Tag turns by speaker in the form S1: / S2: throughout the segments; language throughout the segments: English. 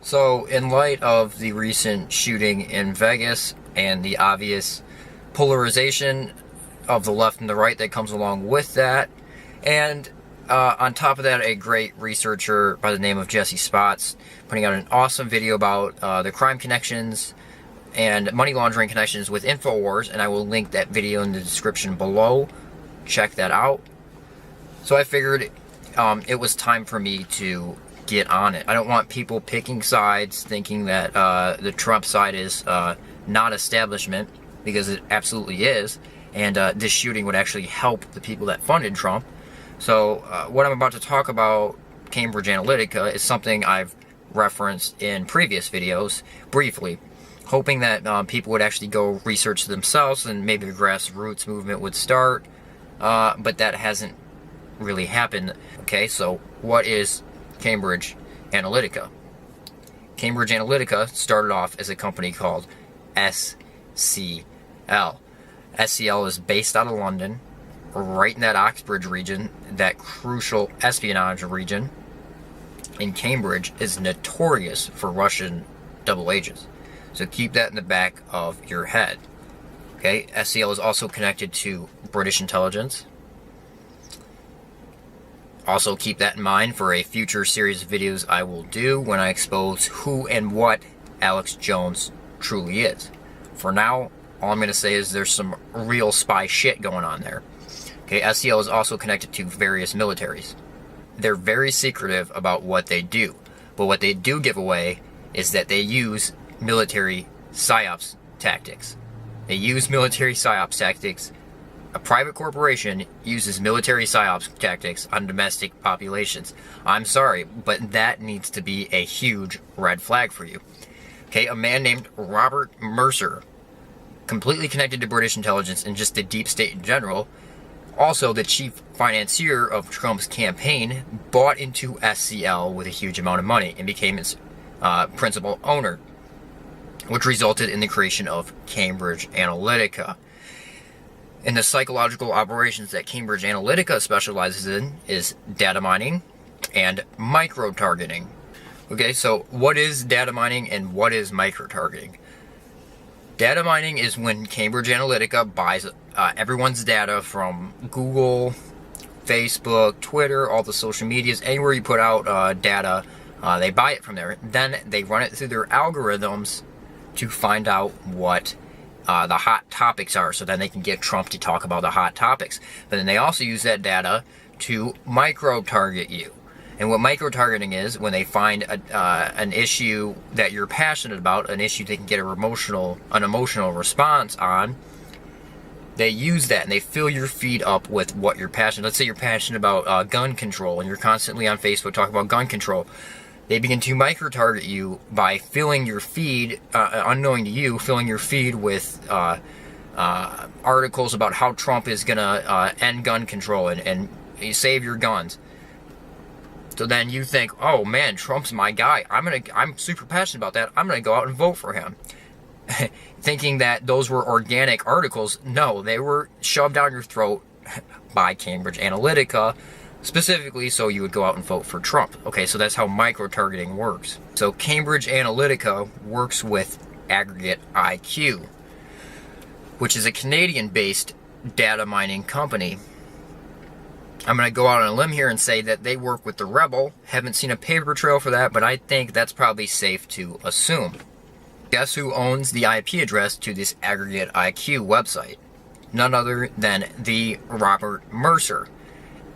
S1: So, in light of the recent shooting in Vegas and the obvious polarization of the left and the right that comes along with that, and on top of that, a great researcher by the name of Jesse Spots putting out an awesome video about the crime connections and money laundering connections with InfoWars, and I will link that video in the description below. Check that out. So I figured it was time for me to get on it. I don't want people picking sides, thinking that the Trump side is not establishment, because it absolutely is, and this shooting would actually help the people that funded Trump. So what I'm about to talk about, Cambridge Analytica, is something I've referenced in previous videos briefly, hoping that people would actually go research themselves and maybe the grassroots movement would start, but that hasn't really happened. Okay, so what is Cambridge Analytica? Cambridge Analytica started off as a company called SCL. SCL is based out of London, right in that Oxbridge region, that crucial espionage region. And Cambridge is notorious for Russian double agents. So keep that in the back of your head. Okay, SCL is also connected to British intelligence. Also keep that in mind for a future series of videos I will do when I expose who and what Alex Jones truly is. For now, all I'm going to say is there's some real spy shit going on there. Okay, SCL is also connected to various militaries. They're very secretive about what they do, but what they do give away is that they use military psyops tactics. They use military psyops tactics. A private corporation uses military psyops tactics on domestic populations. I'm sorry, but that needs to be a huge red flag for you. Okay, a man named Robert Mercer, completely connected to British intelligence and just the deep state in general, also the chief financier of Trump's campaign, bought into SCL with a huge amount of money and became its principal owner, which resulted in the creation of Cambridge Analytica. And the psychological operations that Cambridge Analytica specializes in is data mining and micro-targeting. Okay, so what is data mining and what is micro-targeting? Data mining is when Cambridge Analytica buys everyone's data from Google, Facebook, Twitter, all the social medias, anywhere you put out data, they buy it from there. Then they run it through their algorithms to find out what the hot topics are, so then they can get Trump to talk about the hot topics. But then they also use that data to micro-target you. And what micro-targeting is, when they find an issue that you're passionate about, an issue they can get an emotional response on, they use that and they fill your feed up with what you're passionate. Let's say you're passionate about gun control and you're constantly on Facebook talking about gun control. They begin to micro-target you by filling your feed, unknowing to you, filling your feed with articles about how Trump is going to end gun control and save your guns. So then you think, oh man, Trump's my guy. I'm super passionate about that. I'm gonna go out and vote for him. Thinking that those were organic articles. No, they were shoved down your throat by Cambridge Analytica, specifically so you would go out and vote for Trump. Okay, so that's how micro-targeting works. So Cambridge Analytica works with Aggregate IQ, which is a Canadian-based data mining company. I'm going to go out on a limb here and say that they work with the Rebel. Haven't seen a paper trail for that, but I think that's probably safe to assume. Guess who owns the IP address to this Aggregate IQ website? None other than the Robert Mercer.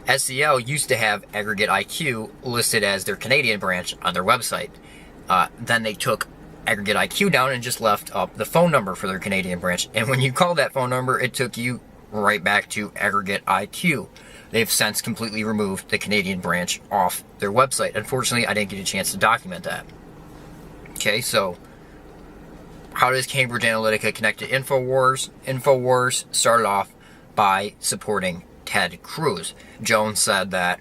S1: SCL used to have Aggregate IQ listed as their Canadian branch on their website. Then they took Aggregate IQ down and just left up the phone number for their Canadian branch. And when you called that phone number, it took you right back to Aggregate IQ. They've since completely removed the Canadian branch off their website. Unfortunately, I didn't get a chance to document that. Okay, so how does Cambridge Analytica connect to InfoWars? InfoWars started off by supporting Ted Cruz. Jones said that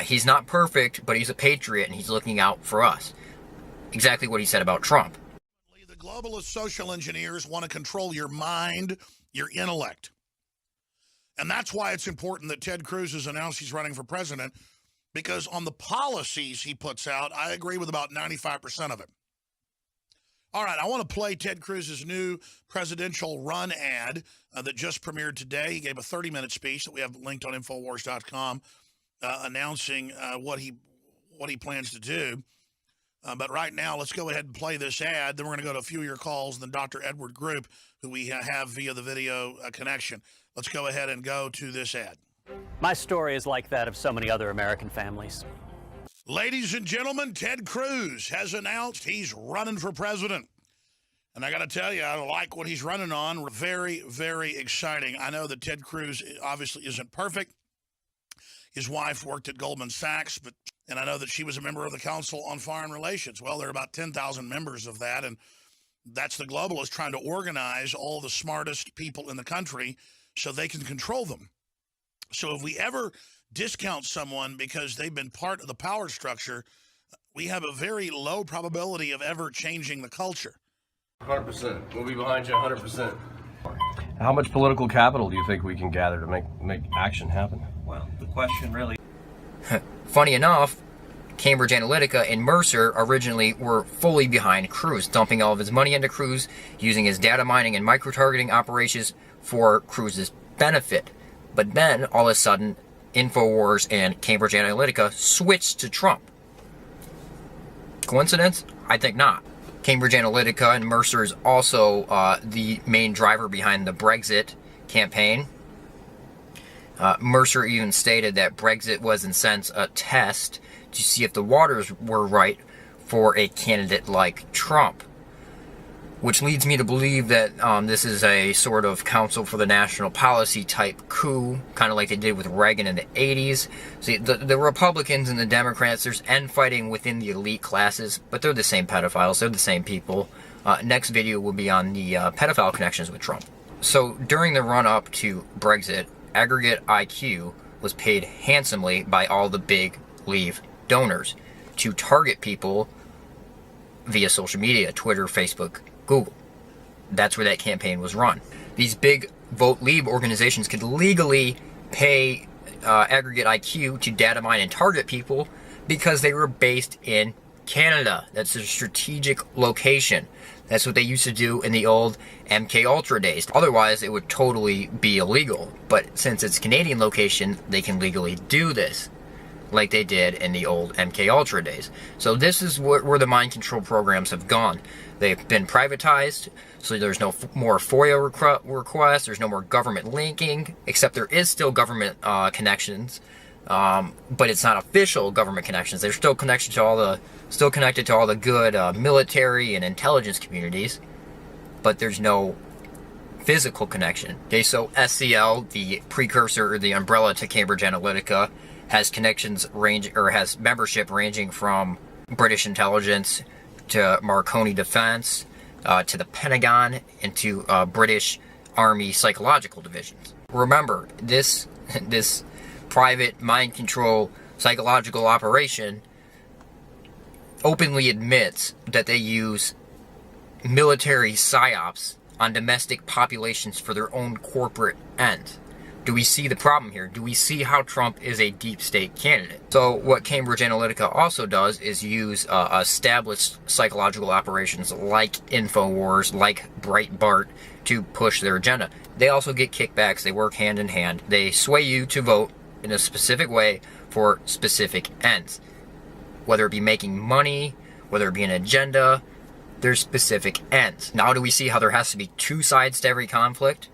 S1: he's not perfect, but he's a patriot and he's looking out for us. Exactly what he said about Trump.
S2: The globalist social engineers want to control your mind, your intellect. And that's why it's important that Ted Cruz has announced he's running for president, because on the policies he puts out, I agree with about 95% of it. All right, I want to play Ted Cruz's new presidential run ad that just premiered today. He gave a 30-minute speech that we have linked on Infowars.com announcing what he plans to do. But right now, let's go ahead and play this ad. Then we're going to go to a few of your calls, and then Dr. Edward Group, who we have via the video connection. Let's go ahead and go to this ad.
S3: My story is like that of so many other American families.
S2: Ladies and gentlemen, Ted Cruz has announced he's running for president. And I got to tell you, I like what he's running on. Very, very exciting. I know that Ted Cruz obviously isn't perfect. His wife worked at Goldman Sachs, and I know that she was a member of the Council on Foreign Relations. Well, there are about 10,000 members of that, and that's the globalists trying to organize all the smartest people in the country so they can control them. So if we ever discount someone because they've been part of the power structure, we have a very low probability of ever changing the culture.
S4: 100%. We'll be behind you 100%.
S5: How much political capital do you think we can gather to make action happen?
S6: Well, the question really...
S1: Funny enough, Cambridge Analytica and Mercer originally were fully behind Cruz, dumping all of his money into Cruz, using his data mining and micro-targeting operations for Cruz's benefit. But then, all of a sudden, Infowars and Cambridge Analytica switched to Trump. Coincidence? I think not. Cambridge Analytica and Mercer is also the main driver behind the Brexit campaign. Mercer even stated that Brexit was, in a sense, a test to see if the waters were right for a candidate like Trump. Which leads me to believe that this is a sort of Council for the National Policy type coup, kind of like they did with Reagan in the 80s. See, the Republicans and the Democrats, there's infighting within the elite classes, but they're the same pedophiles, they're the same people. Next video will be on the pedophile connections with Trump. So during the run-up to Brexit, aggregate IQ was paid handsomely by all the big Leave donors to target people via social media, Twitter, Facebook, Google. That's where that campaign was run. These big Vote Leave organizations could legally pay aggregate IQ to data mine and target people because they were based in Canada. That's a strategic location. That's what they used to do in the old MK Ultra days. Otherwise, it would totally be illegal. But since it's Canadian location, they can legally do this, like they did in the old MK Ultra days. So this is where the mind control programs have gone. They've been privatized, so there's no more FOIA requests, there's no more government linking, except there is still government connections, but it's not official government connections. They're still connected to all the good military and intelligence communities, but there's no physical connection. Okay, so SCL, the precursor or the umbrella to Cambridge Analytica, has has membership ranging from British intelligence to Marconi Defense, to the Pentagon, and to British Army psychological divisions. Remember, this private mind control psychological operation openly admits that they use military psyops on domestic populations for their own corporate ends. Do we see the problem here? Do we see how Trump is a deep state candidate? So what Cambridge Analytica also does is use established psychological operations like Infowars, like Breitbart, to push their agenda. They also get kickbacks. They work hand in hand. They sway you to vote in a specific way for specific ends. Whether it be making money, whether it be an agenda, there's specific ends. Now do we see how there has to be two sides to every conflict?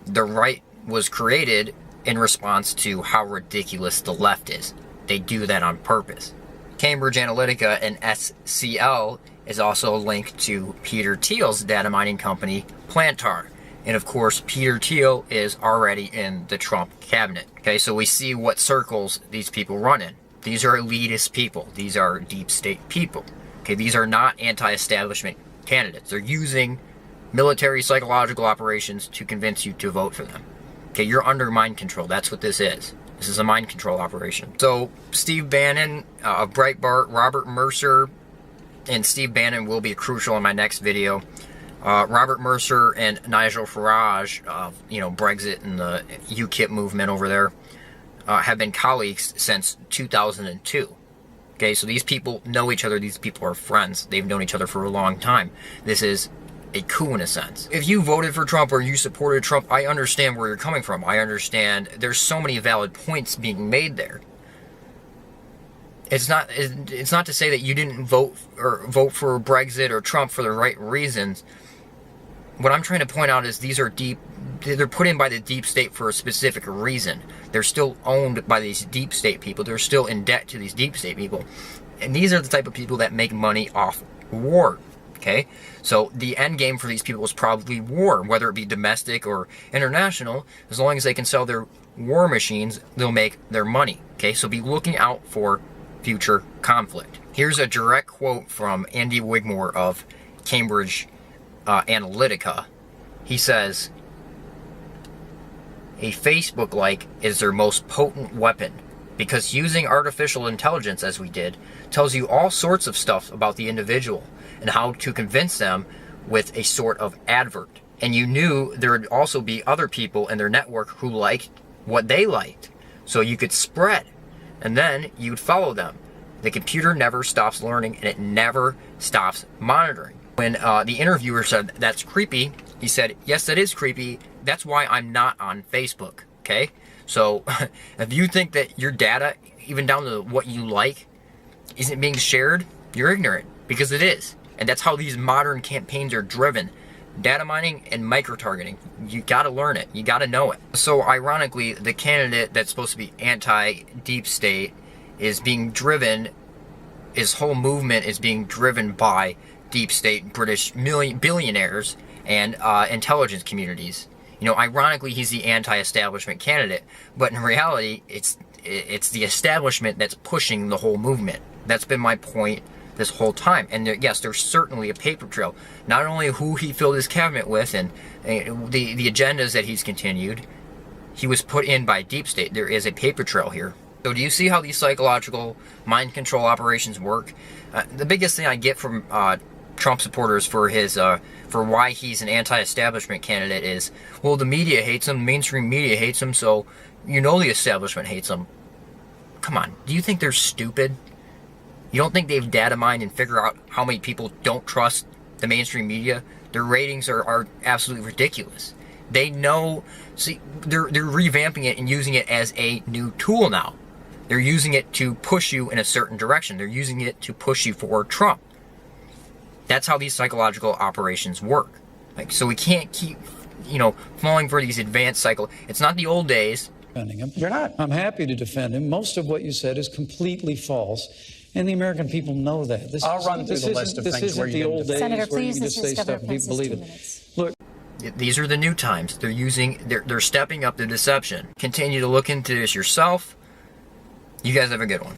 S1: The right was created in response to how ridiculous the left is. They do that on purpose. Cambridge Analytica and SCL is also linked to Peter Thiel's data mining company, Plantar. And of course, Peter Thiel is already in the Trump cabinet. Okay, so we see what circles these people run in. These are elitist people. These are deep state people. Okay, these are not anti-establishment candidates. They're using military psychological operations to convince you to vote for them. Okay, you're under mind control. That's what this is. This is a mind control operation. So Steve Bannon of Breitbart, Robert Mercer, and Steve Bannon will be crucial in my next video. Robert Mercer and Nigel Farage, Brexit and the UKIP movement over there, have been colleagues since 2002. Okay, so these people know each other. These people are friends. They've known each other for a long time. This is a coup in a sense. If you voted for Trump or you supported Trump, I understand where you're coming from. I understand there's so many valid points being made there. It's not to say that you didn't vote for Brexit or Trump for the right reasons. What I'm trying to point out is they're put in by the deep state for a specific reason. They're still owned by these deep state people. They're still in debt to these deep state people. And these are the type of people that make money off war. Okay? So the end game for these people is probably war, whether it be domestic or international. As long as they can sell their war machines, they'll make their money. Okay? So be looking out for future conflict. Here's a direct quote from Andy Wigmore of Cambridge Analytica. He says, a Facebook like is their most potent weapon because using artificial intelligence as we did tells you all sorts of stuff about the individual and how to convince them with a sort of advert. And you knew there would also be other people in their network who liked what they liked. So you could spread and then you'd follow them. The computer never stops learning and it never stops monitoring. When the interviewer said, that's creepy, he said, yes, that is creepy. That's why I'm not on Facebook, okay? So if you think that your data, even down to what you like, isn't being shared, you're ignorant, because it is. And that's how these modern campaigns are driven. Data mining and micro-targeting. You gotta learn it. You gotta know it. So ironically, the candidate that's supposed to be anti-deep state is being driven, his whole movement is being driven by deep state British billionaires and intelligence communities. You know, ironically, he's the anti-establishment candidate, but in reality, it's the establishment that's pushing the whole movement. That's been my point this whole time. And yes, there's certainly a paper trail. Not only who he filled his cabinet with and the agendas that he's continued, he was put in by deep state. There is a paper trail here. So do you see how these psychological mind control operations work? The biggest thing I get from Trump supporters for why he's an anti-establishment candidate is, well, the media hates him, mainstream media hates him, so you know the establishment hates him. Come on, do you think they're stupid? You don't think they've data mined and figure out how many people don't trust the mainstream media? Their ratings are absolutely ridiculous. They know, see, they're revamping it and using it as a new tool now. They're using it to push you in a certain direction. They're using it to push you for Trump. That's how these psychological operations work. Like, so we can't keep, falling for these advanced cycle. It's not the old days.
S6: Defending him.
S7: You're not.
S6: I'm happy to defend him. Most of what you said is completely false, and the American people know that.
S7: I'll run through the list of things where you didn't defend.
S6: Senator, please, this is Governor Pence, 2 minutes. Look.
S1: These are the new times. They're stepping up the deception. Continue to look into this yourself. You guys have a good one.